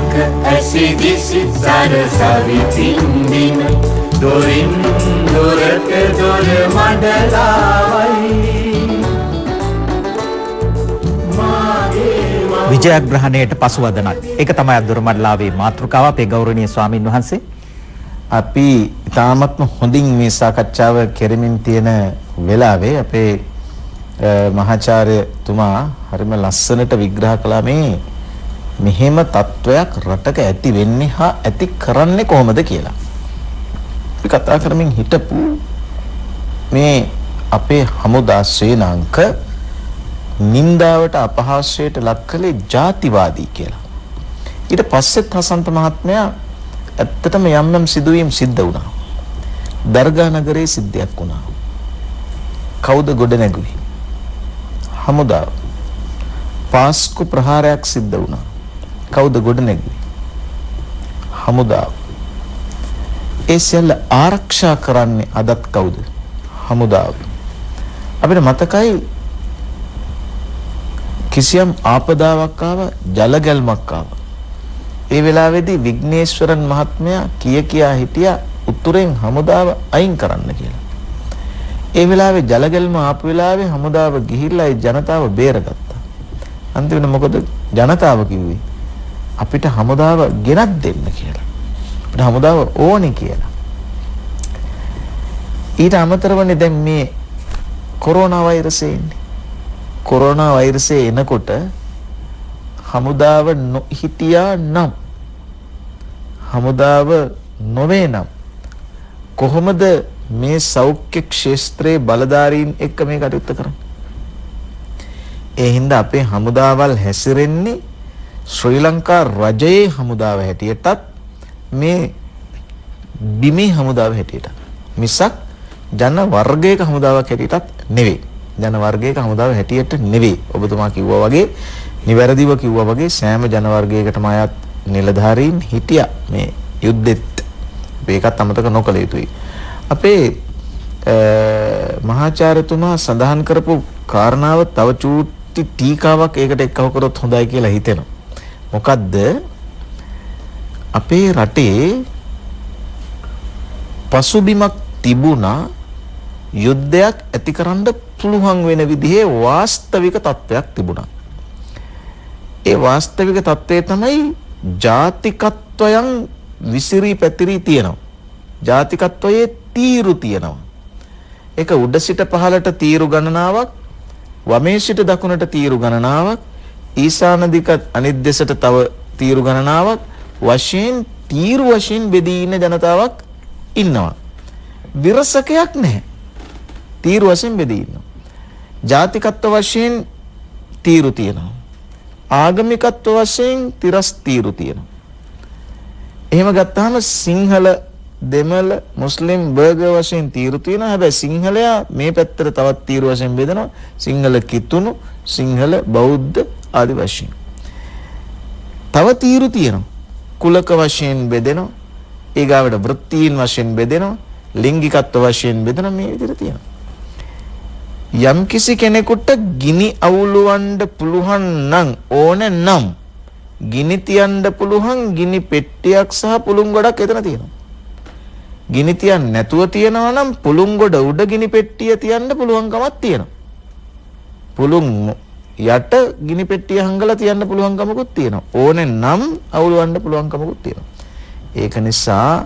Angka asidisi sarasavi pindin Dorin doraka dor madalawai විජයග්‍රහණයට පසුවදනක්. ඒක තමයි අදුරමඩලාවේ මාතෘකාව. අපේ ගෞරවනීය ස්වාමින් වහන්සේ අපි ඉතාමත්ම හොඳින් මේ සාකච්ඡාව කෙරෙමින් තියෙන වෙලාවේ අපේ මහාචාර්යතුමා හරිම ලස්සනට විග්‍රහ කළා මේ මෙහෙම තත්වයක් රටක ඇති වෙන්නේ හා ඇති කරන්නේ කොහොමද කියලා. අපි කතා කරමින් හිටපු මේ අපේ හමුදා සේනාංක නින්දාවට අපහාසයට ලක් කළේ ජාතිවාදී කියලා. ඊට පස්සෙත් හසන්ත මහත්මයා ඇත්තටම යම් සිදුවීම් සිද්ධ වුණා. දර්ගා නගරයේ සිද්ධියක් වුණා. කවුද ගොඩ නැගුවේ? හමුදාව. පාස්කු ප්‍රහාරයක් සිද්ධ වුණා. කවුද ගොඩ නැගුවේ? හමුදාව. ඒ සියල්ල ආරක්ෂා කරන්නේ අදත් කවුද? හමුදාව. අපිට මතකයි කිසියම් ආපදාවක් ආවා, ජලගැල්මක් ආවා. ඒ වෙලාවේදී විග්නේශ්වරන් මහත්මයා කියා හිටියා උතුරෙන් හමුදාව අයින් කරන්න කියලා. ඒ වෙලාවේ ජලගැල්ම ආපු වෙලාවේ හමුදාව ගිහිල්ලා ඒ ජනතාව බේරගත්තා. අන්තිමට මොකද ජනතාව කිව්වේ? අපිට හමුදාව ගෙනත් දෙන්න කියලා. අපිට හමුදාව ඕනේ කියලා. ඊට අමතරවනේ දැන් මේ කොරෝනා වෛරසය ඉන්නේ. කොරෝනා වෛරසය එනකොට හමුදාව හිටියා නම් හමුදාව නොවේ නම් කොහොමද මේ සෞඛ්‍ය ක්ෂේත්‍රයේ බලධාරීන් එක්ක මේ කටයුත්ත කරන්නේ? ඒ හින්දා අපේ හමුදාවල් හැසිරෙන්නේ ශ්‍රී ලංකා රජයේ හමුදාව හැටියටත් මේ බිමේ හමුදාව හැටියට මිසක් ජන වර්ගයක හමුදාවක් හැටියටත් නෙවෙයි. ජන වර්ගයක හමුදාව හැටියට නෙවෙයි. ඔබතුමා කිව්වා වගේ නිවැරදිව කිව්වා වගේ සෑම ජන වර්ගයකටම අයත් නිලධාරීන් හිටියා මේ යුද්ධෙත්. මේකත් අමතක නොකළ යුතුයි. අපේ මහාචාර්යතුමා සඳහන් කරපු කාරණාව තව චූටි ටීකාවක් ඒකට එක්කව කරොත් හොඳයි කියලා හිතෙනවා. මොකද්ද? අපේ රටේ පසුබිමක් තිබුණා යුද්ධයක් ඇතිකරන්න පුළුවන් වෙන විදිහේ වාස්තවික තත්ත්වයක් තිබුණා. ඒ වාස්තවික තත්ත්වය තමයි ජාතිකත්වයන් විසිරී පැතිරී තියෙනවා. ජාතිකත්වයේ තීරු තියෙනවා. ඒක උඩ සිට පහළට තීරු ගණනාවක්, වමේ සිට දකුණට තීරු ගණනාවක්, ඊශාන දික අනිත් දෙසට තව තීරු ගණනාවක් වශයෙන් තීරු වශයෙන් බෙදී ඉන්න ජනතාවක් ඉන්නවා. විරසකයක් නැහැ. තීරු වශයෙන් බෙදී ඉන්නවා. ජාතිකත්ව වශයෙන් තීරු තියෙනවා. ආගමිකත්ව වශයෙන් තිරස් තීරු තියෙනවා. එහෙම ගත්තාම සිංහල, දෙමළ, මුස්ලිම් වර්ග වශයෙන් තීරු තියෙනවා. හැබැයි සිංහලයා මේ පැත්තට තවත් තීරු වශයෙන් බෙදෙනවා. සිංහල කිතුණු, සිංහල බෞද්ධ ආදි වශයෙන්. තව තීරු තියෙනවා. කුලක වශයෙන් බෙදෙනවා. ඊගාවට වෘත්තීන් වශයෙන් බෙදෙනවා. ලිංගිකත්ව වශයෙන් බෙදෙනවා. මේ විදිහට තියෙනවා. යම් කිසි කෙනෙකුට ගිනි අවුලවන්න පුළුවන් නම් ඕනේ නම් ගිනි තියන්න පුළුවන් ගිනි පෙට්ටියක් සහ පුළුන් ගොඩක් එතන තියෙනවා. ගිනි තියන්න නැතුව තියනවා නම් පුළුන් ගොඩ උඩ ගිනි පෙට්ටිය තියන්න පුළුවන්කමක් තියෙනවා. පුළුන් යට ගිනි පෙට්ටිය හංගලා තියන්න පුළුවන්කමකුත් තියෙනවා. ඕනේ නම් අවුලවන්න පුළුවන්කමකුත් තියෙනවා. ඒක නිසා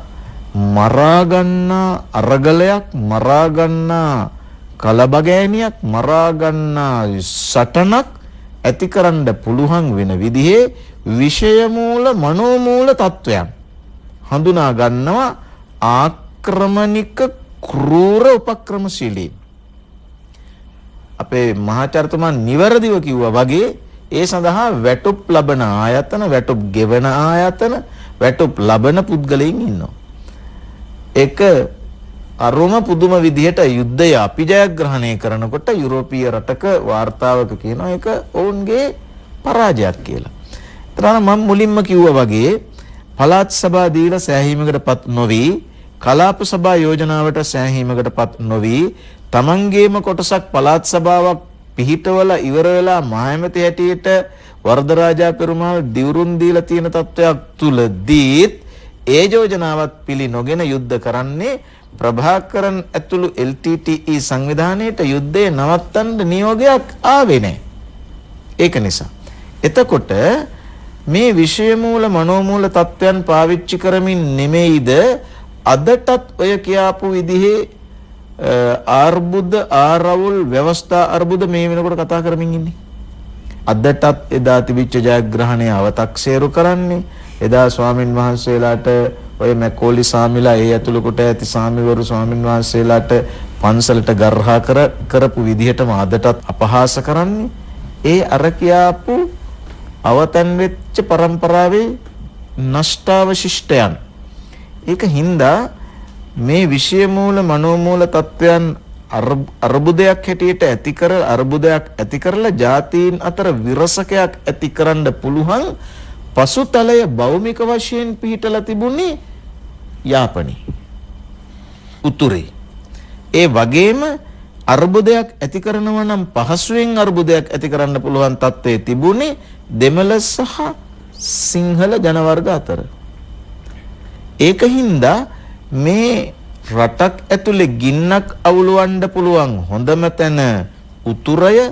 මරා ගන්නා අරගලයක්, මරා ගන්නා කලබගෑනියක්, මරා ගන්නා සටනක් ඇතිකරන්න පුළුවන් වෙන විදිහේ විෂය මූල මනෝමූල තත්වයන් හඳුනා ගන්නවා ආක්‍රමණික ක්‍රූර උපක්‍රමශීලී. අපේ මහාචාර්යතුමා නිවැරදිව කිව්වා වගේ ඒ සඳහා වැටුප් ලබන ආයතන, වැටුප් ගෙවන ආයතන, වැටුප් ලබන පුද්ගලයන් ඉන්නවා. ඒක අරුම පුදුම විදිහට යුද්ධය අපි ජයග්‍රහණය කරනකොට යුරෝපීය රටක වාර්තාවක කියනවා ඒක ඔවුන්ගේ පරාජයක් කියලා. ඒතරම් මම මුලින්ම කිව්වා වගේ පළාත් සභා දීලා සෑහීමකටපත් නොවි, කලාප සභා යෝජනාවට සෑහීමකටපත් නොවි, තමන්ගේම කොටසක් පළාත් සභාවක් පිහිටවල ඉවර වෙලා මහමැති හැටියට වරදරාජා පෙරුමාල් දිවුරුන් දීලා තියෙන තත්වයක් තුලදීත් ඒ යෝජනාවත් පිළි නොගෙන යුද්ධ කරන්නේ ප්‍රභාකරන් ඇතුළු LTTE සංවිධානයේට යුද්ධය නවත්තන්න නියෝගයක් ආවේ නැහැ. ඒක නිසා එතකොට මේ විෂය මූල මනෝමූල තත්වයන් පාවිච්චි කරමින් නෙමෙයිද අදටත් ඔය කියාපු විදිහේ ආර්බුද ආරවුල් ව්‍යවස්ථා අර්බුද මේ වෙනකොට කතා කරමින් ඉන්නේ. අදටත් එදා තිබිච්ච ජයග්‍රහණය අව탁සේරු කරන්නේ එදා ස්වාමින් වහන්සේලාට ඔය මැකෝලි සාමිලා ඒ ඇතුළු කොට ඇති සාමිවරු ස්වාමින් වහන්සේලාට පන්සලට ගර්හා කරපු විදිහටම අදටත් අපහාස කරන්නේ ඒ අර කියාපු අවතන් වෙච්ච પરම්පරාවේ නෂ්ටාවශිෂ්ටයන්. ඒක හින්දා මේ විෂය මූල මනෝමූල තත්වයන් අර්බුදයක් හැටියට අර්බුදයක් ඇති කරලා ජාතීන් අතර විරසකයක් ඇති කරන්න පුළුවන් පසුතලය භෞමික වශයෙන් පිහිටලා තිබුණේ යාපනයේ උතුරේ. ඒ වගේම අර්බුදයක් ඇති කරනවා නම් පහසුවෙන් අර්බුදයක් ඇති කරන්න පුළුවන් තත්ත්වයේ තිබුණේ දෙමළ සහ සිංහල ජනවර්ග අතර. ඒකින්ද මේ රටක් ඇතුලේ ගින්නක් අවුලවන්න පුළුවන් හොඳම තැන උතුරය,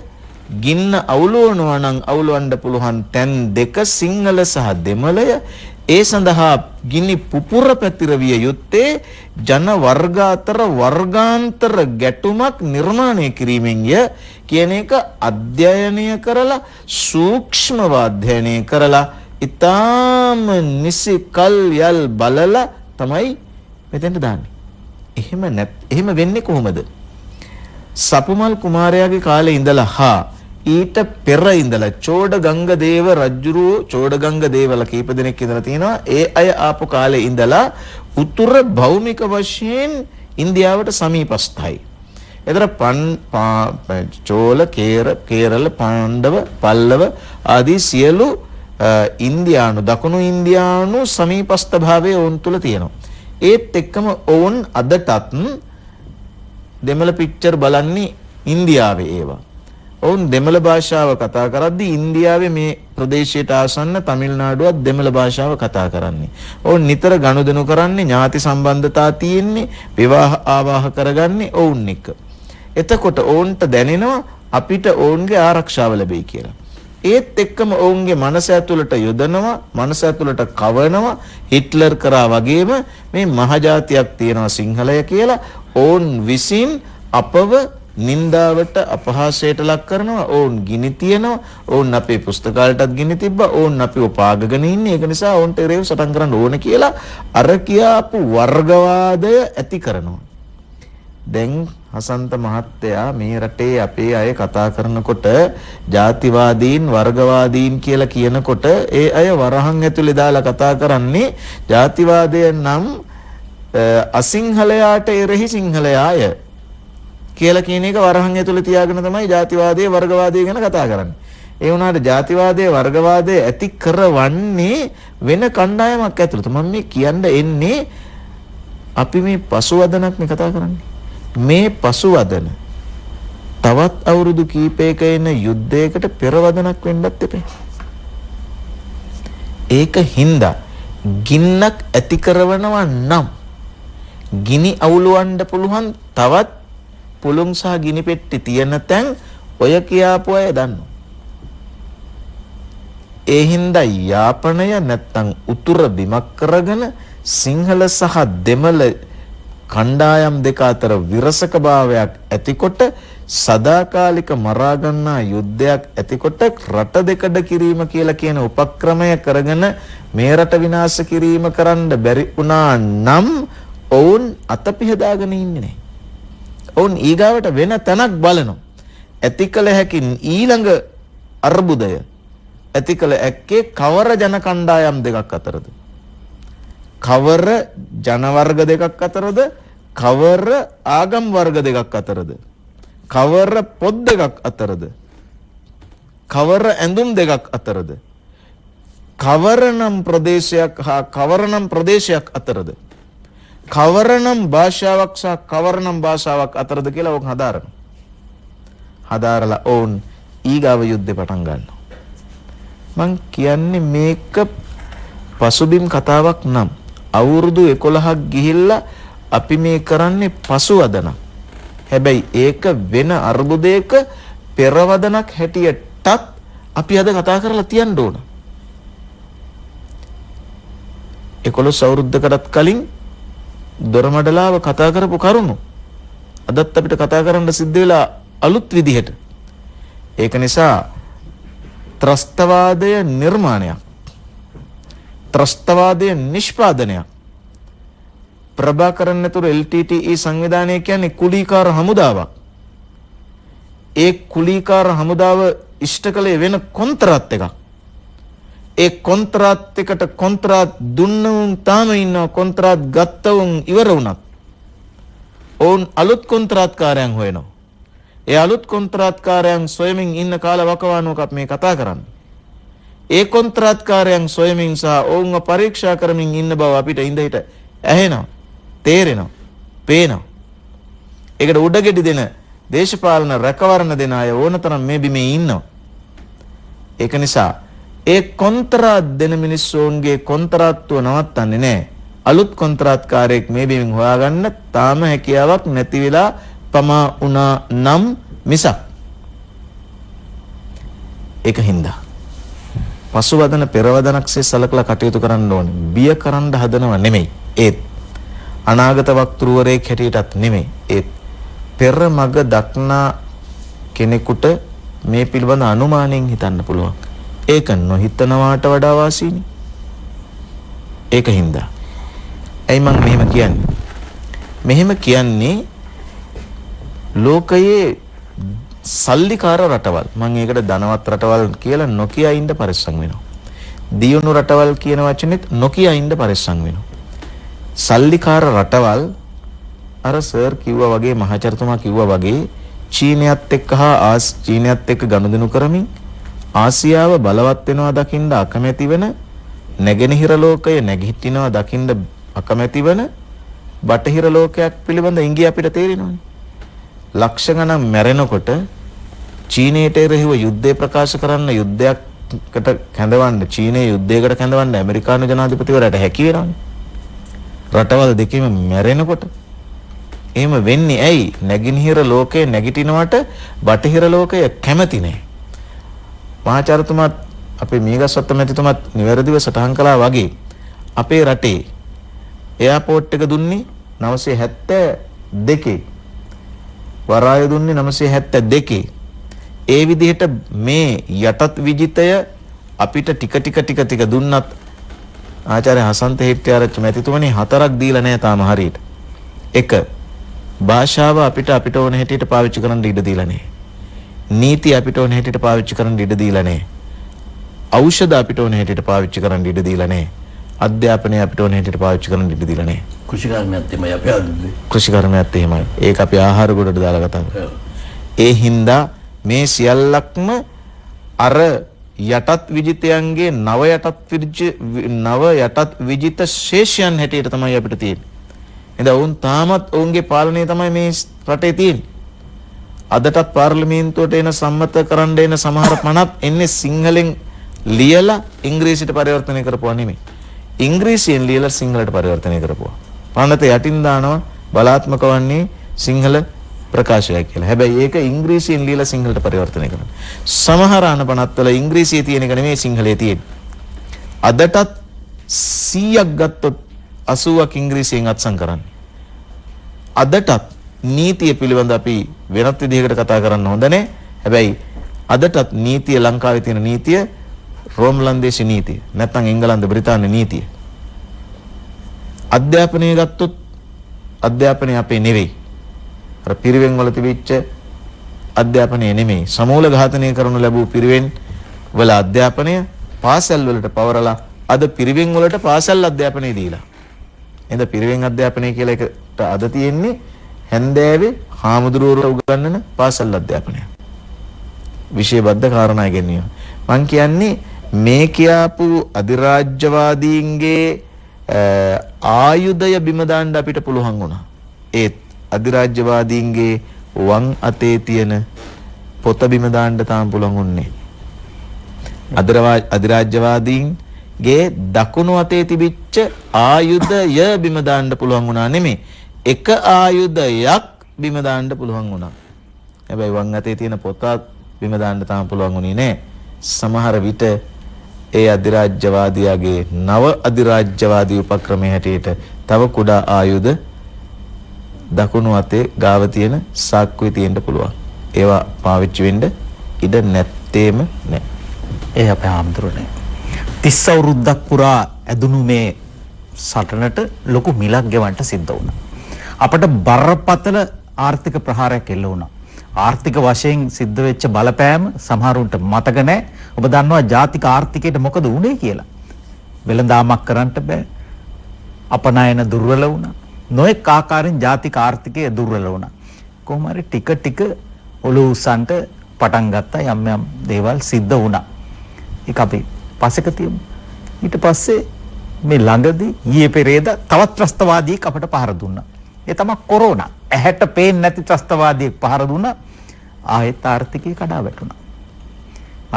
ගින්න අවුලවනවා නම් අවුලවන්න පුළුවන් තැන් දෙක සිංහල සහ දෙමළය. ඒ සඳහා ගිනි පුපුර පැතිරවිය යුත්තේ ජන වර්ග අතර වර්ගාන්තර ගැටුමක් නිර්මාණය කිරීමෙන්ය කියන එක අධ්‍යයනය කරලා සූක්ෂමව අධ්‍යයනය කරලා ඊටාම නිසි කල් යල් බලලා තමයි මෙතෙන්ට දාන්නේ. එහෙම වෙන්නේ කොහොමද? සපුමල් කුමාරයාගේ කාලේ ඉඳලා හා ඊට පෙර ඉඳලා චෝඩගංගදේව රජුරෝ චෝඩගංගදේවල කීප දෙනෙක් ඉඳලා තිනවා. ඒ අය ආපු කාලේ ඉඳලා උතුර භෞමික වශයෙන් ඉන්දියාවට සමීපස්ථයි. එතන චෝල, කේරළ, පාණ්ඩව, පල්ලව ආදී සියලු ඉන්දියානු දකුණු ඉන්දියානු සමීපස්ථ භාවයේ ඔවුන් තුල තියෙනවා. ඒත් එක්කම ඔවුන් අදටත් දෙමළ පික්චර් බලන්නේ ඉන්දියාවේ ඒවා. ඔවුන් දෙමළ භාෂාව කතා කරද්දී ඉන්දියාවේ මේ ප්‍රදේශයට ආසන්න තමිල්නාඩුවත් දෙමළ භාෂාව කතා කරන්නේ. ඔවුන් නිතර ගනුදෙනු කරන්නේ ඥාති සම්බන්ධතා තියෙන්නේ විවාහ ආවාහ කරගන්නේ ඔවුන් එක්ක. එතකොට ඔවුන්ට දැනෙනවා අපිට ඔවුන්ගේ ආරක්ෂාව ලැබෙයි කියලා. ඒත් එක්කම ඔවුන්ගේ මනස ඇතුළට යොදනවා, මනස ඇතුළට කවනවා. හිට්ලර් කරා වගේම මේ මහජාතියක් තියෙනවා සිංහලය කියලා ඔවුන් විසින් අපව නින්දාවට අපහාසයට ලක් කරනවා. ඔවුන් ගිනි තියනවා. ඔවුන් අපේ පුස්තකාලටත් ගිනි තිබ්බා. ඔවුන් අපිව පාගගෙන ඉන්නේ. ඒක නිසා ඔවුන්ට රේව සටන් කරන්න ඕන කියලා අර කියාපු වර්ගවාදය ඇති කරනවා. දැන් හසන්ත මහත්තයා මේ රටේ අපේ අය කතා කරනකොට ජාතිවාදීන් වර්ගවාදීන් කියලා කියනකොට ඒ අය වරහන් ඇතුලේ දාලා කතා කරන්නේ ජාතිවාදය නම් අසිංහලයාට එරෙහි සිංහලයාය කියලා කියන එක වරහන් ඇතුලේ තියාගෙන තමයි ජාතිවාදයේ වර්ගවාදයේ ගැන කතා කරන්නේ. ඒ වුණාට ජාතිවාදයේ වර්ගවාදයේ ඇති කරවන්නේ වෙන කණ්ඩායමක් ඇතුළත. මම මේ කියන්න එන්නේ අපි මේ පසුවදනක් මේ කතා කරන්නේ. මේ පසුවදන තවත් අවුරුදු කීපයක එන යුද්ධයකට පෙරවදනක් වෙන්නත් එපේ. ඒක හින්දා ගින්නක් ඇති කරනවා නම් ගිනි අවුලවන්න පුළුවන් තවත් පුළුන් සහ ගිනි පෙට්ටි තියෙන තැන් ඔය කියාපු අය දන්නවා. ඒ හින්දා යාපනය නැත්තම් උතුර බිමක් කරගෙන සිංහල සහ දෙමළ කණ්ඩායම් දෙක අතර විරසක භාවයක් ඇතිකොට සදාකාලික මරා ගන්නා යුද්ධයක් ඇතිකොට රට දෙකඩ කිරීම කියලා කියන උපක්‍රමය කරගෙන මේ රට විනාශ කිරීම කරන්න බැරි වුණා නම් ඔවුන් අතපිහදාගෙන ඉන්නේ නැහැ. ඔවුන් ඊගාවට වෙන තැනක් බලනවා. ඇතිකල හැකි ඊළඟ අර්බුදය ඇතිකල ඇක්කේ කවර ජන කණ්ඩායම් දෙකක් අතරද? කවර ජන වර්ග දෙකක් අතරද? කවර ආගම් වර්ග දෙකක් අතරද? කවර පොත් දෙකක් අතරද? කවර ඇඳුම් දෙකක් අතරද? කවරනම් ප්‍රදේශයක් හා කවරනම් ප්‍රදේශයක් අතරද? කවරනම් භාෂාවක් සහ කවරනම් භාෂාවක් අතරද කියලා ඔවුන් හදාරනවා. හදාරලා ඔවුන් ඊගාව යුද්ධේ පටන් ගන්නවා. මං කියන්නේ මේක පසුබිම් කතාවක් නම් අවුරුදු 11ක් ගිහිල්ලා අපි මේ කරන්නේ පසුවදනක්. හැබැයි ඒක වෙන අර්බුදයක පෙරවදනක් හැටියටත් අපි අද කතා කරලා තියන්න ඕන. 11 අවුරුද්දකටත් කලින් දොරමඩලාව කතා කරපු කරුණු අදත් අපිට කතා කරන්න සිද්ධ වෙලා අලුත් විදිහට. ඒක නිසා ත්‍රස්තවාදය නිර්මාණයක්, ත්‍රස්තවාදය නිෂ්පාදනයක්. ප්‍රභාකරන් ඇතුළු LTTE සංවිධානය කියන්නේ කුලීකාර හමුදාවක්. ඒ කුලීකාර හමුදාව ඉෂ්ට කළේ වෙන කොන්ත්‍රාත් එකක්. ඒ කොන්ත්‍රාත් එකට කොන්ත්‍රාත් දුන්නවුන් තාම ඉන්නවා, කොන්ත්‍රාත් ගත්තවුන් ඉවර වුණත් ඔවුන් අලුත් කොන්ත්‍රාත්කාරයන් හොයනවා. ඒ අලුත් කොන්ත්‍රාත්කාරයන් සොයමින් ඉන්න කාල වකවානුවක අපි මේ කතා කරන්නේ. ඒ කොන්ත්‍රාත්කාරයන් සොයමින් සහ ඔවුන්ව පරීක්ෂා කරමින් ඉන්න බව අපිට ඉඳහිට ඇහෙනවා, තේරෙනවා, පේනවා. ඒකට උඩගෙඩි දෙන දේශපාලන රැකවරණ දෙන අය ඕනතරම් මේ බිමේ ඉන්නවා. ඒක නිසා ඒ කොන්ත්‍රාත් දෙන මිනිස්සුන්ගේ කොන්ත්‍රාත්තුව නවත්තන්නේ නැහැ. අලුත් කොන්ත්‍රාත්කාරයෙක් මේ බිමින් හොයාගන්න තාම හැකියාවක් නැති වෙලා පමා වුණා නම් මිසක්. ඒක හින්දා පසුවදන පෙරවදනක්සේ සලකලා කටයුතු කරන්න ඕනේ. බිය කරන්න හදනව නෙමෙයි. ඒත් අනාගත වක්තෘවරයෙක් හැටියටත් නෙමෙයි. ඒත් පෙර මග දක්නා කෙනෙකුට මේ පිළිබඳ අනුමානයෙන් හිතන්න පුළුවන්. ඒක නොහිතනවාට වඩා වාසීනේ. ඒක හින්දා ඇයි මම මෙහෙම කියන්නේ? මෙහෙම කියන්නේ ලෝකයේ සල්ලිකාර රටවල්, මම ඒකට ධනවත් රටවල් කියලා නොකිය ඉන්න පරිස්සම් වෙනවා. දියුණු රටවල් කියන වචනේත් නොකිය ඉන්න පරිස්සම් වෙනවා. සල්ලිකාර රටවල් අර සර් කිව්වා වගේ, මහචාර්යතුමා කිව්වා වගේ චීනයත් එක්ක හා චීනයත් එක්ක ගනුදෙනු කරමින් ආසියාව බලවත් වෙනවා දකින්න අකමැති වෙන, නැගෙනහිර ලෝකය නැගිටිනවා දකින්න අකමැති වෙන බටහිර ලෝකයක් පිළිබඳ ඉංගිය අපිට තේරෙනවානේ. ලක්ෂ ගණන් මැරෙනකොට චීනයට එරෙහිව යුද්ධය ප්‍රකාශ කරන්න, යුද්ධයකට කැඳවන්න, චීනයේ යුද්ධයකට කැඳවන්න ඇමරිකානු ජනාධිපතිවරයාට හැකි වෙනවානේ. රටවල් දෙකේම මැරෙනකොට එහෙම වෙන්නේ ඇයි? නැගෙනහිර ලෝකයේ නැගිටිනවට බටහිර ලෝකය කැමති නැහැ. මහාචාර්යතුමාත් අපේ මීගස්වත්ත මැතිතුමාත් නිවැරදිව සටහන් කළා වගේ අපේ රටේ එයාපෝට් එක දුන්නේ 972. වරාය දුන්නේ 972. ඒ විදිහට මේ යටත් විජිතය අපිට ටික දුන්නත් ආචාර්ය හසන්ත හෙට්ටිආරච්චි මැතිතුමනි 4ක් දීලා නැහැ තාම හරියට. 1. භාෂාව අපිට ඕන හැටියට පාවිච්චි කරන්න ඉඩ දීලා නැහැ. නීති අපිට ඕන හැටියට පාවිච්චි කරන්න ඉඩ දීලා නැහැ. ඖෂධ අපිට ඕන හැටියට පාවිච්චි කරන්න ඉඩ දීලා නැහැ. අධ්‍යාපනය අපිට ඕන හැටියට පාවිච්චි කරන්න ඉඩ දීලා නැහැ. කෘෂිකර්මයත් එහෙමයි අපි ආන්නේ. කෘෂිකර්මයත් එහෙමයි. ඒක අපි ආහාර ගොඩට දාලා කතා කරා. ඒ හින්දා මේ සියල්ලක්ම අර යටත් විජිතයන්ගේ නව යටත් විජිත ශේෂයන් හැටියට තමයි අපිට තියෙන්නේ. එඳ වුන් තාමත් ඔවුන්ගේ පාලනය තමයි මේ රටේ තියෙන්නේ. අදටත් පාර්ලිමේන්තුවට එන සම්මත කරන්න එන සමහර පනත් එන්නේ සිංහලෙන් ලියලා ඉංග්‍රීසියට පරිවර්තනය කරපුවා නෙමෙයි. ඉංග්‍රීසියෙන් ලියලා සිංහලට පරිවර්තනය කරපුවා. පනත යටින් දානවා බලාත්මක වන්නේ සිංහල ප්‍රකාශයක් කියලා. හැබැයි ඒක ඉංග්‍රීසියෙන් ලියලා සිංහලට පරිවර්තනය කරනවා. සමහර අනපනත්වල ඉංග්‍රීසියේ තියෙන එක නෙමෙයි සිංහලයේ තියෙන්නේ. අදටත් 100ක් ගත්තොත් 80ක් ඉංග්‍රීසියෙන් අත්සන් කරන්නේ. අදටත් නීතිය පිළිබඳ අපි වෙනත් විදිහකට කතා කරන්න හොඳ නැහැ. හැබැයි අදටත් නීතිය ලංකාවේ තියෙන නීතිය රෝම් ලන්දේසි නීතිය. නැත්නම් එංගලන්ත බ්‍රිතාන්‍ය නීතිය. අධ්‍යාපනය ගත්තොත් අධ්‍යාපනය අපේ නෙවෙයි. අර පිරිවෙන් වල තිබිච්ච අධ්‍යාපනය නෙමෙයි. සමූල ඝාතනය කරනු ලැබූ පිරිවෙන් වල අධ්‍යාපනය පාසල් වලට පවරලා අද පිරිවෙන් වලට පාසල් අධ්‍යාපනය දීලා. එඳ පිරිවෙන් අධ්‍යාපනය කියලා එකට අද තියෙන්නේ හැන්දෑවේ හාමුදුරුවෝ උගන්වන පාසල් අධ්‍යාපනය. විශේෂබද්ධ කාරණා ගැනීම. මං කියන්නේ මේ කියාපු අධිරාජ්‍යවාදීන්ගේ ආයුධය බිම දාන්න අපිට පුළුවන් වුණා. ඒත් අධිරාජ්‍යවාදීන්ගේ වම් අතේ තියෙන පොත බිම දාන්න තාම පුළුවන් වුණේ. අධිරාජ්‍යවාදීන්ගේ දකුණු අතේ තිබිච්ච ආයුධය බිම දාන්න පුළුවන් වුණා නෙමෙයි. එක ආයුධයක් බිම දාන්න පුළුවන් වුණා. හැබැයි වම් අතේ තියෙන පොතත් බිම දාන්න තාම පුළුවන් වුණේ නෑ. සමහර විට ඒ අධිරාජ්‍යවාදියාගේ නව අධිරාජ්‍යවාදී උපක්‍රමයේ හැටියට තව කුඩා ආයුධ දකුණු අතේ ගාව තියෙන සාක්කුවේ තියෙන්න පුළුවන්. ඒවා පාවිච්චි වෙන්න ඉඩ නැත්තේම නෑ. ඒ අපේ ආම්දුරනේ 30 අවුරුද්දක් පුරා ඇදුණු මේ සටනට ලොකු මිලක් ගෙවන්න සිද්ධ වුණා. අපට බරපතල ආර්ථික ප්‍රහාරයක් එල්ල වුණා. ආර්ථික වශයෙන් සිද්ධ වෙච්ච බලපෑම සමහරුන්ට මතක නැහැ. ඔබ දන්නවා ජාතික ආර්ථිකයට මොකද වුනේ කියලා. වෙළඳාමක් කරන්න බෑ. අපනයන දුර්වල වුණා. නොඑක ආකාරයෙන් ජාතික ආර්ථිකය දුර්වල වුණා. කොහොම හරි ටික ටික ඔලුව උස්සන්ට පටන් ගත්තා. යම් යම් දේවල් සිද්ධ වුණා. ඒක අපි පස්සක තියමු. ඊට පස්සේ මේ ළඟදී ඊයේ පෙරේදා තවත් ත්‍රස්තවාදියෙක් අපට පහර දුන්නා. ඒ තමයි කොරෝනා. ඇහැට පේන්නේ නැති ත්‍රස්තවාදියෙක් පහර දුන්නා. ආයෙත් ආර්ථිකය කඩා වැටුණා.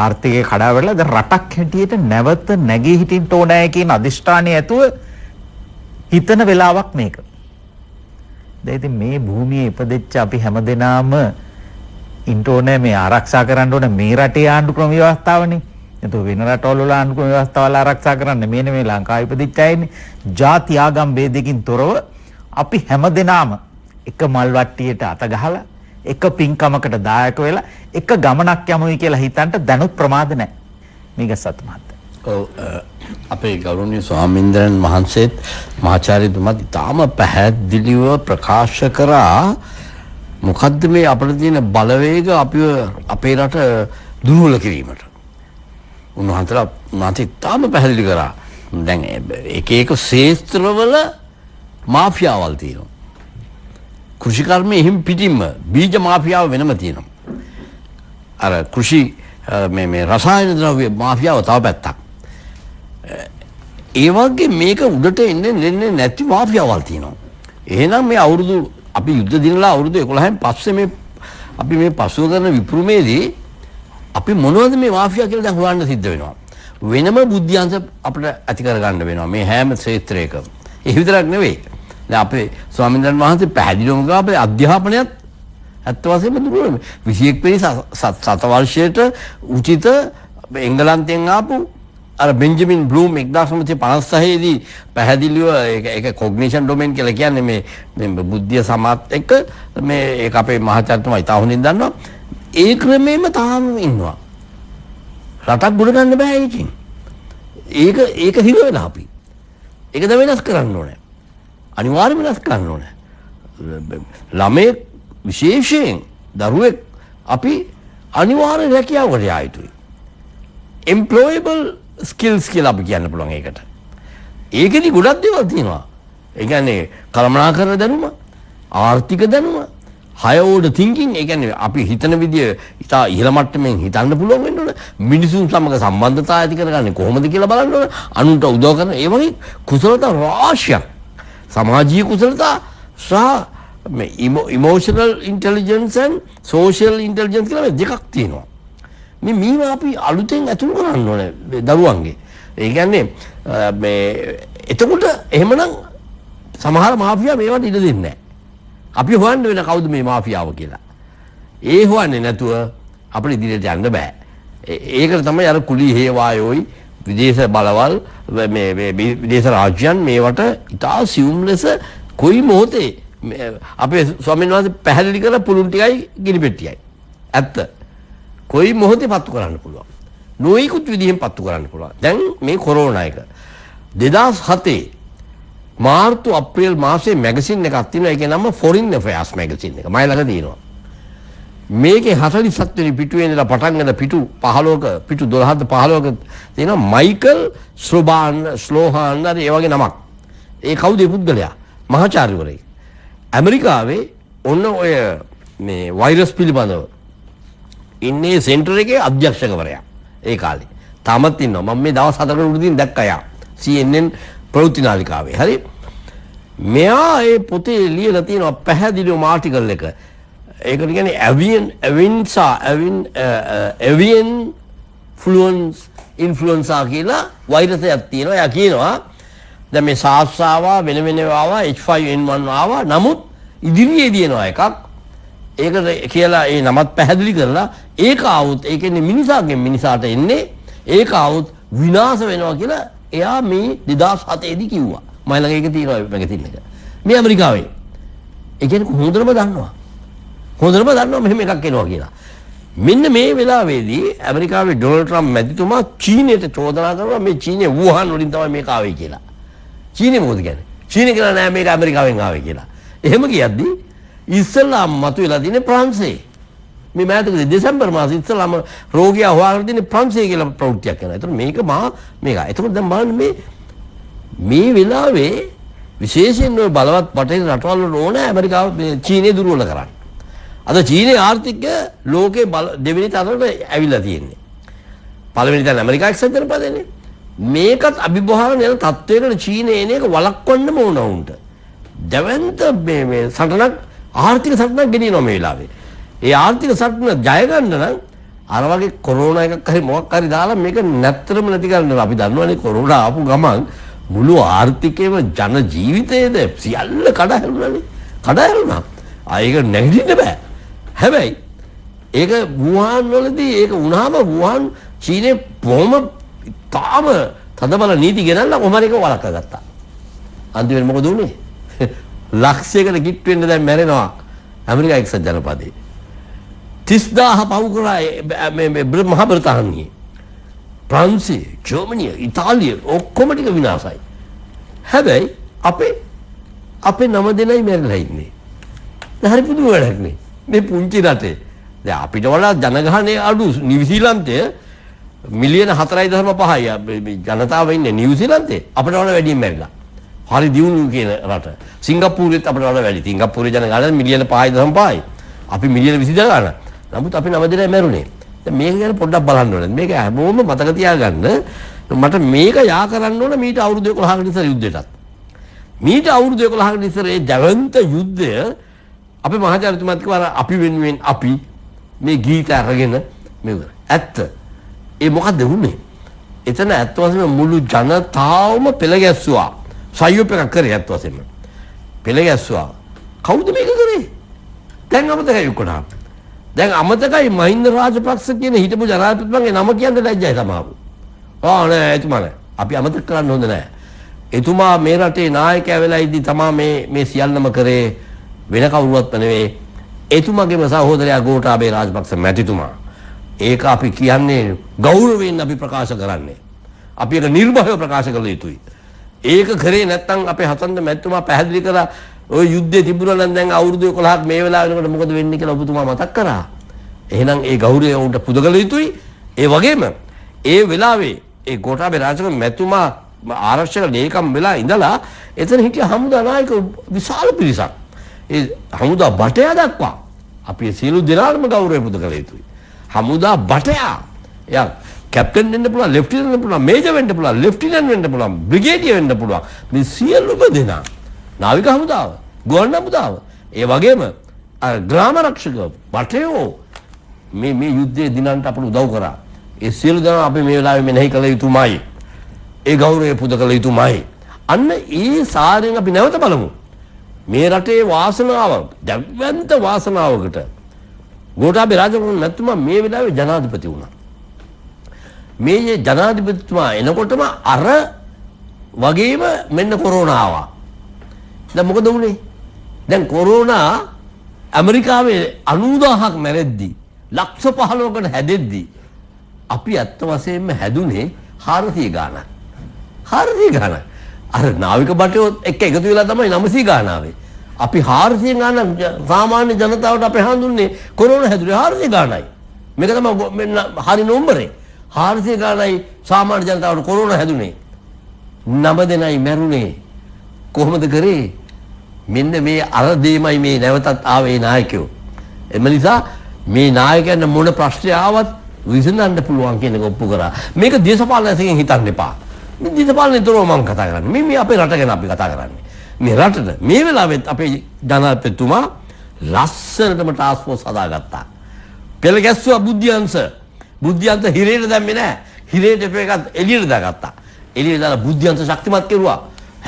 ආර්ථිකය කඩා වැටලා දැන් රටක් හැටියට නැවත නැගී හිටින්න ඕනෑ කියන අදිෂ්ඨානය ඇතුව හිතන වෙලාවක් මේක. දැන් ඉතින් මේ භූමියේ ඉපදෙච්ච අපි හැමදෙනාම ඉන්න ඕනේ මේ ආරක්ෂා කරන්න ඕනේ මේ රටේ ආණ්ඩුක්‍රම ව්‍යවස්ථාවනේ. එතකොට වෙන රටවල වල ආණ්ඩුක්‍රම ව්‍යවස්ථාවල ආරක්ෂා කරන්න මේ ලංකාවේ ඉපදිච්ච අයනේ. ಜಾති ආගම් ભેදකින් තොරව අපි හැමදෙනාම එක මල් වට්ටියට අත ගහලා එක පින්කමකට දායක වෙලා එක ගමනක් යමුයි කියලා හිතන්ට දැනුත් ප්‍රමාද නැහැ. මේක සත් මහත්තයා. ඔව් අපේ ගෞරවනීය ස්වාමීන්ද්‍රයන් වහන්සේත් මහාචාර්යතුමාත් ඉතාම පැහැදිලිව ප්‍රකාශ කරා මොකද්ද මේ අපිට තියෙන බලවේග අපිව අපේ රට දුර්වල කිරීමට. උන්වහන්සේලා මාත් ඉතාම පැහැදිලි කරා. දැන් එක එක ක්ෂේත්‍රවල මාෆියාවල් තියෙනවා. කෘෂිකර්මයේ හිම් පිටින්ම බීජ මාෆියාව වෙනම තියෙනවා. අර කෘෂි මේ රසායන ද්‍රව්‍ය මාෆියාව තව පැත්තක්. ඒ වගේ මේක උඩට එන්නේ නැති මාෆියාවල් තියෙනවා. එහෙනම් මේ අවුරුදු අපි යුද්ධ දිනලා අවුරුදු 11න් පස්සේ මේ අපි මේ පසුව කරන විප්‍රමේදී අපි මොනවද මේ මාෆියා කියලා දැන් හොයන්න සිද්ධ වෙනවා. වෙනම බුද්ධියන්ත අපිට ඇති කර ගන්න වෙනවා මේ හැම ක්ෂේත්‍රයකම. ඒ විතරක් නෙවෙයි. දැන් අපේ ස්වාමීන් වහන්සේ පැහැදිලිවම ගා අපේ අධ්‍යාපනයත් ඇත්ත වශයෙන්ම දුර්වල. 21 වෙනි සත වර්ෂයට උචිත එංගලන්තයෙන් ආපු අර බෙන්ජමින් බ්ලූම් 1956 දී පැහැදිලිව ඒක කොග්නිෂන් ඩොමේන් කියලා කියන්නේ මේ බුද්ධිය සමාත් එක්ක මේ ඒක අපේ මහාචාර්යතුමා ඉතා හොඳින් දන්නවා. ඒ ක්‍රමෙම තාම ඉන්නවා. රටක් ගොඩ ගන්න බෑ ඒකින්. ඒක හිර වෙලා අපි. ඒක ද වෙනස් කරන්න ඕනේ. අනිවාර්යයෙන්ම වෙනස් කරන්න ඕනේ. ළමයේ විශේෂයෙන් දරුවෙක් අපි අනිවාර්ය රැකියාවකට යා යුතුයි. employable skills කියලා අපි කියන්න පුළුවන් ඒකට. ඒකෙදි ගොඩක් දේවල් තියෙනවා. ඒ කියන්නේ කළමනාකරන දැනුම, ආර්ථික දැනුම, higher order thinking, ඒ කියන්නේ අපි හිතන විදිය ඉතා ඉහළ මට්ටමින් හිතන්න පුළුවන් වෙන්න ඕන. මිනිසුන් සමග සම්බන්ධතාවය ඇති කරගන්නේ කොහොමද කියලා බලන්න ඕන. අනුන්ට උදව් කරන ඒ වගේ කුසලතා රාශියක්. සමාජීය කුසලතා සහ මේ emotional intelligence and social intelligence කියලා දෙකක් තියෙනවා. මේව අපි අලුතෙන් ඇතුළු කරන්න ඕනේ දරුවන්ගේ. ඒ කියන්නේ මේ එතකොට එහෙමනම් සමහර මාෆියා මේවට ඉඩ දෙන්නේ නැහැ. අපි හොයන්න වෙන කවුද මේ මාෆියාව කියලා. ඒ හොයන්නේ නැතුව අපිට ඉදිරියට යන්න බෑ. ඒකට තමයි අර කුලී හේවායෝයි විදේශ බලවල් මේ විදේශ රාජ්‍යයන් මේවට ඉතා සියුම් ලෙස කොයි මොහොතේ අපේ ස්වාමීන් වහන්සේ පැහැදිලි කරලා පුළුන් ටිකයි ගිනි පෙට්ටියයි. ඇත්ත. කොයි මොහොතේ පත්තු කරන්න පුළුවන්. නොයෙකුත් විදිහෙන් පත්තු කරන්න පුළුවන්. දැන් මේ කොරෝනා එක 2007 මාර්තු අප්‍රේල් මාසයේ මැගසින් එකක් තියෙනවා. ඒකේ නම Foreign Affairs මැගසින් එක. මම ළඟ තියෙනවා. මේකේ 47 වෙනි පිටුවේ ඉඳලා පටන් ගන්න පිටු 15ක පිටු 12ද 15ක තියෙනවා මයිකල් ස්ලෝහාන් ඒ වගේ නමක්. ඒ කවුද ඒ පුද්ගලයා? මහාචාර්යවරයෙක්. ඇමරිකාවේ ඔන්න ඔය මේ වෛරස් පිළිබඳව ඉන්නේ සෙන්ටර් එකේ අධ්‍යක්ෂකවරයා. ඒ කාලේ. තාමත් ඉන්නවා. මම මේ දවස් 4කට උඩින් දැක්කා යා. CNN ප්‍රවෘත්ති නාලිකාවේ. හරි. මෙයා ඒ පොතේ ලියලා තියෙනවා පැහැදිලිවම ආටිකල් එක. ඒකට කියන්නේ avian fluence ඉන්ෆ්ලුවෙන්සා කියලා වෛරසයක් තියෙනවා. එයා කියනවා දැන් මේ SARS ආවා වෙන ආවා H5N1 ආවා. නමුත් ඉදිරියේදී එනවා එකක්. ඒකට කියලා ඒ නමත් පැහැදිලි කරලා ඒක આવුත් ඒ කියන්නේ මිනිසාගෙන් මිනිසාට එන්නේ ඒක આવුත් විනාශ වෙනවා කියලා එයා මේ 2007 දී කිව්වා. මම ළඟ ඒක තියෙනවා මැගසින් එක. මේ ඇමරිකාවේ. ඒ කියන්නේ හොඳටම දන්නවා. මෙහෙම එකක් එනවා කියලා. මෙන්න මේ වෙලාවේදී ඇමරිකාවේ ඩොනල්ඩ් ට්‍රම්ප් මැතිතුමා චීනයට චෝදනා කරනවා මේ චීනේ වුහාන් වලින් තමයි මේක ආවේ කියලා. චීනේ මොකද කියන්නේ? චීනේ කියලා නෑ මේක ඇමරිකාවෙන් ආවේ කියලා. එහෙම කියද්දී ඉස්ලාම් මතුවලා තියෙන්නේ ප්‍රංශේ. මේ මෑතකදී දෙසැම්බර් මාසෙ ඉස්ලාම් රෝගියා හොයාගෙන තියෙන්නේ ප්‍රංශේ කියලා ප්‍රවෘත්තියක් කරනවා. ඒතර මේක මේක. ඒතකොට දැන් බලන්න මේ වෙලාවේ විශේෂයෙන් ඔය බලවත් බටහිර රටවල් වල ඕන ඇමරිකාව චීනේ දුර්වල කරන්න. අද චීනේ ආර්ථිකය ලෝකේ දෙවෙනි තරමට ඇවිල්ලා තියෙන්නේ. පළවෙනි තැන ඇමරිකා එක්සත් ජනපදයනේ. මේකත් අභිබවාගෙන යන තත්ත්වයකට චීනේ එන එක වළක්වන්නම ඕන උන්ට. දැවැන්ත මේ සටනක් ආර්ථික සටනක් ගෙනියනවා මේ වෙලාවේ. ඒ ආර්ථික සටන ජය ගන්න නම් අර වගේ කොරෝනා එකක් හරි මොකක් හරි දාලා මේක නැත්තරම නැති කරන්න අපි දන්නවනේ කොරෝනා ආපු ගමන් මුළු ආර්ථිකයේම ජන ජීවිතයේද සියල්ල කඩහැරුණා. ඒක නැගිටින්න බෑ. හැබැයි ඒක වුහාන් වලදී ඒක වුණාම වුහාන් චීනේ බොහොම තාම තදබල නීති ගෙනල්ලා කොහමද ඒක වළක්වගත්තා. අන්තිමට මොකද උනේ? ලක්ෂයකට කිට් වෙන්න දැන් මැරෙනවා ඇමරිකා එක්සත් ජනපදයේ. 30000 පව් කරා මේ මහා බ්‍රිතාන්‍යයේ. ප්‍රංශය, ජර්මනිය, ඉතාලිය ඔක්කොම ටික විනාශයි. හැබැයි අපේ 9 දෙනයි මැරිලා ඉන්නේ. හරි පුදුම වැඩක් නේ. මේ පුංචි රටේ. දැන් අපිට වඩා ජනගහනය අඩු නිව්සීලන්තය මිලියන 4.5යි ජනතාව ඉන්නේ නිව්සීලන්තේ අපිට වඩා වැඩියෙන් මැරිලා. හරි දියුණු කියන රට. සිංගප්පූරුවෙත් අපිට වඩා වැඩි. සිංගප්පූරේ ජනගහනය මිලියන 5.5යි. අපි මිලියන 20 ගාන. නමුත් අපි 9 දෙනයි මැරුණේ. දැන් මේක ගැන පොඩ්ඩක් බලන්න ඕනේ. මේක හැමෝම මතක තියාගන්න. මට මේක යා කරන්න ඕන මීට අවුරුදු 11කට ඉස්සර යුද්ධයටත්. මීට අවුරුදු 11කට ඉස්සර ඒ දැවැන්ත යුද්ධය අපේ මහජනතුමාත් කිව්වා අපි වෙනුවෙන් අපි මේ ගීත අරගෙන මේක ඇත්ත. ඒ මොකද්ද වුනේ? එතන ඇත්ත වශයෙන්ම මුළු ජනතාවම පෙළ ගැස්සුවා. සයෝප එකක් කරේ ඇත්ත වශයෙන්ම. පෙළ ගැස්සුවා. කවුද මේක කරේ? දැන් අමතකයි කොටා. දැන් අමතකයි මහින්ද රාජපක්ෂ කියන හිටපු ජනාධිපතිතුමාගේ නම කියන්න ලැජ්ජයි තමයි. නෑ එතුමා නෑ. අපි අමතක කරන්න හොඳ නෑ. එතුමා මේ රටේ නායකයා වෙලා ඉදි තමයි මේ සියල්ලම කරේ වෙන කවුරුවත් නෙවෙයි. එතුමාගේම සහෝදරයා ගෝඨාභය රාජපක්ෂ මැතිතුමා. ඒක අපි කියන්නේ ගෞරවයෙන් අපි ප්‍රකාශ කරන්නේ. අපි ඒක නිර්භයව ප්‍රකාශ කළ යුතුයි. ඒක කරේ නැත්නම් අපේ හතන්ද මැතිතුමා පැහැදිලි කරා ඔය යුද්ධය තිබුණා නම් දැන් අවුරුදු 11ක් මේ වෙලාව වෙනකොට මොකද වෙන්නේ කියලා ඔබතුමා මතක් කරා. එහෙනම් ඒ ගෞරවය උන්ට පුදගල යුතුයි. ඒ වගේම ඒ වෙලාවේ ඒ ගෝඨාභය රාජපක්ෂ මැතිතුමා ආරක්ෂක ලේකම් වෙලා ඉඳලා එතන හිටිය හමුදා නායක විශාල පිරිසක්. ඒ හමුදා බටයා දක්වා අපි සියලු දෙනාටම ගෞරවය පුදගල යුතුයි. හමුදා බටයා. එයා කැප්ටන් වෙන්න පුළුවන්, ලෙෆ්ටිනන්ට් වෙන්න පුළුවන්, මේජර් වෙන්න පුළුවන්, ලෙෆ්ටිනන්ට් වෙන්න පුළුවන්, බ්‍රිගේඩියර් වෙන්න පුළුවන්. මේ සියලුම දෙනා නාවික හමුදාව, ගුවන් හමුදාව, ඒ වගේම ග්‍රාම රක්ෂක බටයෝ මේ යුද්ධයේ දිනන්ට අපට උදව් කරා. ඒ සියලු දෙනා අපි මේ වෙලාවේ මෙනෙහි කළ යුතුමයි. ඒ ගෞරවය පුද කළ යුතුමයි. අන්න ඒ සාරයෙන් අපි නැවත බලමු. මේ රටේ වාසනාව, දැවැන්ත වාසනාවකට ගෝඨාභය රාජපක්ෂ මැතිතුමා මේ වෙලාවේ ජනාධිපති වුණා. මේ ජනාධිපතිතුමා එනකොටම අර වගේම මෙන්න කොරෝනා ආවා. දැන් මොකද වුනේ? දැන් කොරෝනා ඇමරිකාවේ 90000ක් මැරෙද්දි ලක්ෂ 15කට හැදෙද්දි අපි අත්ත වශයෙන්ම හැදුනේ 400 ගාණක්. 400 ගාණක්. අර නාවික බටයොත් එක්ක එකතු වෙලා තමයි 900 ගාණ ආවේ. අපි 400 ගාණක් සාමාන්‍ය ජනතාවට අපි හඳුන්නේ කොරෝනා හැදුනේ 400 ගාණයි. මේක තමයි හරි නම්බරේ. 400 ගාණයි සාමාන්‍ය ජනතාවට කොරෝනා හැදුනේ. 9 දෙනයි මැරුණේ. කොහොමද කරේ? මෙන්න මේ අර දෙයමයි මේ නැවතත් ආවේ නායකයෝ. එම නිසා මේ නායකයන් මොන ප්‍රශ්නය ආවත් විසඳන්න පුළුවන් කියන එක ඔප්පු කරා. මේක දේශපාලනයෙන් හිතන්න එපා. මේ දේශපාලනේතරෝ මම කතා කරන්නේ. මේ අපේ රට ගැන අපි කතා කරන්නේ. මේ රටට මේ වෙලාවෙත් අපේ ජනාධිපතිතුමා ලස්සනටම ටාස්ක් ෆෝස් හදාගත්තා. පෙළ ගැස්සුවා බුද්ධියන්ස හිරේට දැම්මේ නැහැ. හිරේට එකත් එළියට දාගත්තා. එළියට දාලා බුද්ධියන්ත ශක්තිමත් කෙරුවා.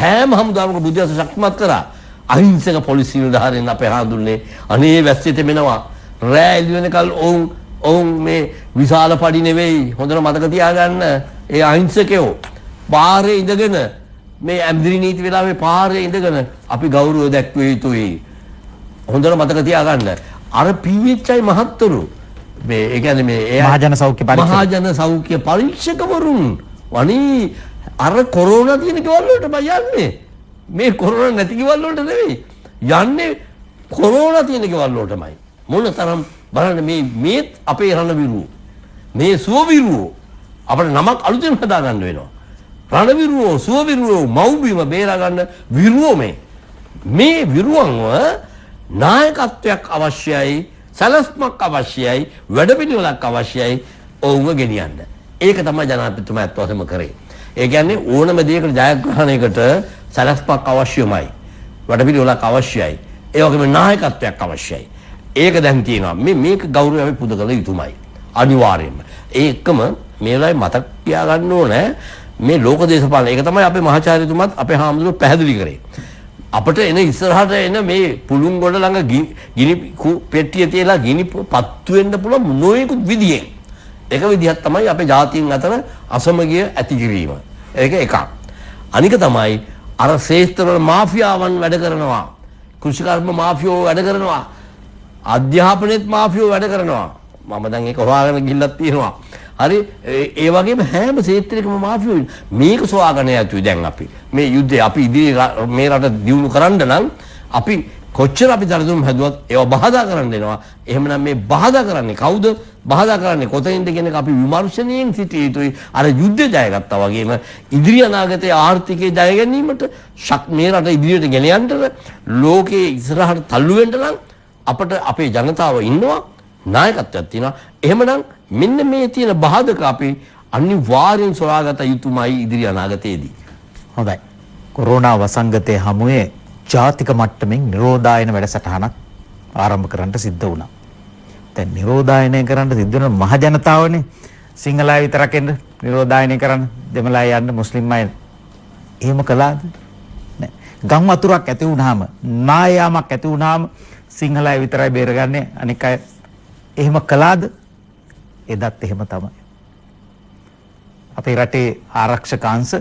හැම හමුදාවක බුද්ධියන්ත ශක්තිමත් කරා. අහිංසක පොලිස් නිලධාරීන් අපේ හාඳුන්නේ අනේ වැස්සේ තෙමෙනවා. රෑ එළි වෙනකල් ඔවුන් මේ විශාල පඩි නෙවෙයි හොඳට මතක තියාගන්න. ඒ අහිංසකයෝ පාරේ ඉඳගෙන මේ ඇම්දිරි නීති වෙලාවේ පාරේ ඉඳගෙන අපි ගෞරවය දැක්විය යුතුයි. හොඳට මතක තියාගන්න. අර PHI මහත්තුරු මේ ඒ කියන්නේ මේ මහජන සෞඛ්‍ය පරීක්ෂකවරුන් අනේ අර කොරෝනා තියෙන ගෙවල් වලට බය යන්නේ. මේ කොරෝනා නැති ගෙවල් වලට නෙවෙයි. යන්නේ කොරෝනා තියෙන ගෙවල් වලටමයි. මොනතරම් බලන්න මේ අපේ රණවිරුවෝ. මේ සුවවිරුවෝ අපිට නමක් අලුතෙන් හදා ගන්න වෙනවා. රණවිරුවෝ සුවවිරුවෝ මව්බිම බේරා ගන්න විරුවෝ මේ විරුවන්ව නායකත්වයක් අවශ්‍යයි, සලස්මක් අවශ්‍යයි, වැඩපිළිවෙලක් අවශ්‍යයි ඔවුන්ව ගෙනියන්න. ඒක තමයි ජනාධිපතිතුමා අත්වසම කරේ. ඒ කියන්නේ ඕනම දෙයකට ජයග්‍රහණයකට සලස්මක් අවශ්‍යමයි, වැඩපිළිවෙලක් අවශ්‍යයි, ඒ වගේම නායකත්වයක් අවශ්‍යයි. ඒක දැන් තියෙනවා. මේක ගෞරවය අපි පුද කළ යුතුමයි අනිවාර්යයෙන්ම. ඒකම මේ වෙලාවේ මතක් තියාගන්න ඕනේ මේ ලෝක දේශපාලන. ඒක තමයි අපේ මහාචාර්යතුමාත් අපේ හාමුදුරුවෝ පැහැදිලි කරේ. අපිට එන ඉස්සරහට එන මේ පුළුන් ගොඩ ළඟ ගිනි පෙට්ටිය තියලා ගිනි පත්තු වෙන්න පුළුවන් නොයෙකුත් විදියෙන්. එක විදිහක් තමයි අපේ ජාතීන් අතර අසමගිය ඇති කිරීම. ඒක එකක්. අනික තමයි අර ශේෂ්ත්‍රවල මාෆියාවන් වැඩ කරනවා. කෘෂිකර්ම මාෆියෝ වැඩ කරනවා. අධ්‍යාපනයේත් මාෆියෝ වැඩ කරනවා. මම දැන් ඒක හොයාගෙන ගිහිල්ලක් තියෙනවා. හරි ඒ වගේම හැම ක්ෂේත්‍රයකම මාෆියෝ මේක සොයාගෙන යතුයි දැන් අපි. මේ යුද්ධය අපි ඉදිරිය මේ රට දියුණු කරන්න නම් අපි කොච්චර අපි දරදුම් හැදුවත් ඒව බහදා කරන්න වෙනවා. එහෙමනම් මේ බහදා කරන්නේ කවුද? බහදා කරන්නේ කොතනින්ද කියන එක අපි විමර්ශනයෙන් සිටිය යුතුයි. අර යුද්ධය ජයගත්තා වගේම ඉදිරි අනාගතයේ ආර්ථිකයේ ජය ගැනීමට මේ රට ඉදිරියට ගෙන යන්න ලෝකයේ ඉස්සරහට තල්ලු වෙන්න නම් අපට අපේ ජනතාව ඉන්නවා, නායකත්වයක් තියෙනවා. එහෙමනම් මෙන්න මේ තියෙන බාධක අපි අනිවාර්යෙන් සොයාගත යුතුමයි ඉදිරි අනාගතයේදී. හොඳයි. කොරෝනා වසංගතයේ හමුවේ ජාතික මට්ටමින් නිරෝධායන වැඩසටහනක් ආරම්භ කරන්න සිද්ධ වුණා. දැන් නිරෝධායනය කරන්න සිද්ධ වෙන මහ ජනතාවනේ සිංහල අය විතරක් එන්න නිරෝධායනය කරන්න දෙමළ අය යන්න මුස්ලිම් අය එහෙම කළාද? නෑ. ගම් වතුරක් ඇති වුණාම නායාමක් ඇති වුණාම සිංහල අය විතරයි බේරගන්නේ අනික අය එහෙම කළාද? එදත් එහෙම තමයි. අපේ රටේ ආරක්ෂක අංශ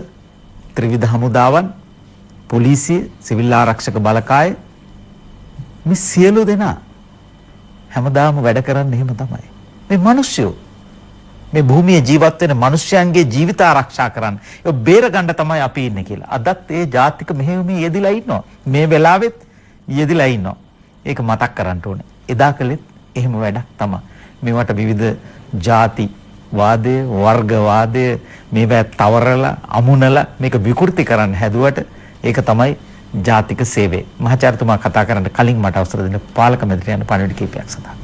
ත්‍රිවිධ හමුදාවන් පොලිසිය සිවිල් ආරක්ෂක බලකාය මේ සියලු දෙනා හැමදාම වැඩ කරන්නේ එහෙම තමයි. මේ මිනිස්සු මේ භූමියේ ජීවත් වෙන මිනිස්යන්ගේ ජීවිත ආරක්ෂා කරන්න ඒ බේර ගන්න තමයි අපි ඉන්නේ කියලා. අදත් ඒ ජාතික මෙහෙයුමේ යෙදිලා ඉන්නවා. මේ වෙලාවෙත් යෙදිලා ඉන්නවා. ඒක මතක් කරන්න ඕනේ. එදා කළෙත් එහෙම වැඩක් තමයි. මේවට විවිධ ಜಾති වාදය, වර්ග වාදය මේවා තවරලා අමුණලා මේක විකෘති කරන්න හැදුවට ඒක තමයි ජාතික සේවය. මහාචාර්යතුමා කතා කරන්න කලින් මට අවසර දෙන්න පාලක මැදිරියන් පණිවිඩ කීපයක් සඳහන්.